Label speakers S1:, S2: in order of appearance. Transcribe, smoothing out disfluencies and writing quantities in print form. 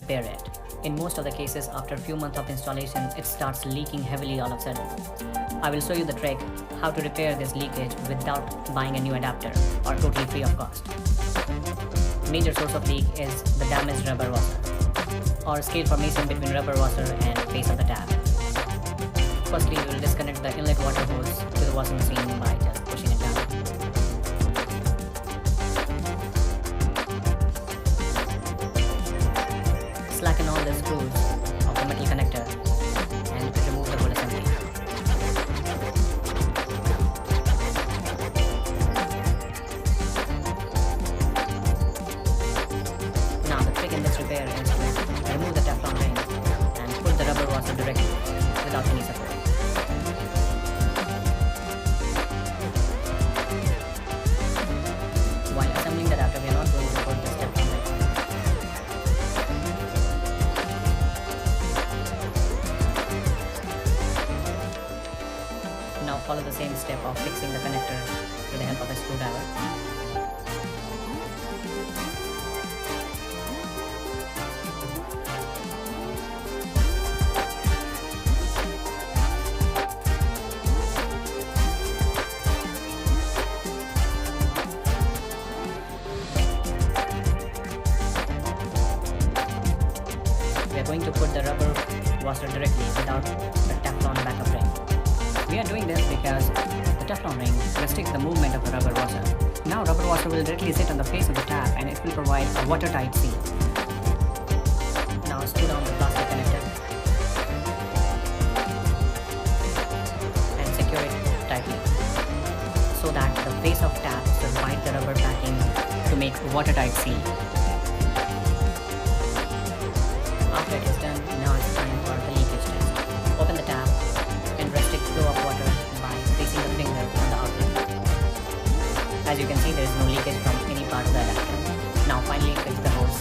S1: repair it. In most of the cases, after a few months of installation, it starts leaking heavily all of a sudden. I will show you the trick how to repair this leakage without buying a new adapter or totally free of cost. Major source of leak is the damaged rubber washer or scale formation between rubber washer and base of the tap. Firstly, we will disconnect the inlet water hose to the washing machine by just pushing it down. Slacken all the screws of the metal connector and remove the whole assembly. Now the trick in this repair is to remove the Teflon ring and pull the rubber washer directly without any support. While assembling the adapter, we are not going to put this Teflon ring. Now follow the same step of fixing the connector with the help of a screwdriver. We are going to put the rubber washer directly without the Teflon backup ring. We are doing this because the Teflon ring restricts the movement of the rubber washer. Now rubber washer will directly sit on the face of the tap and it will provide a watertight seal. Now screw down the plastic connector and secure it tightly so that the face of tap will bite the rubber packing to make a watertight seal. After it is done, now it's time for the leakage test. Open the tap and restrict flow of water by placing the finger on the outlet. As you can see, there is no leakage from any part of the adapter. Now finally fix the hose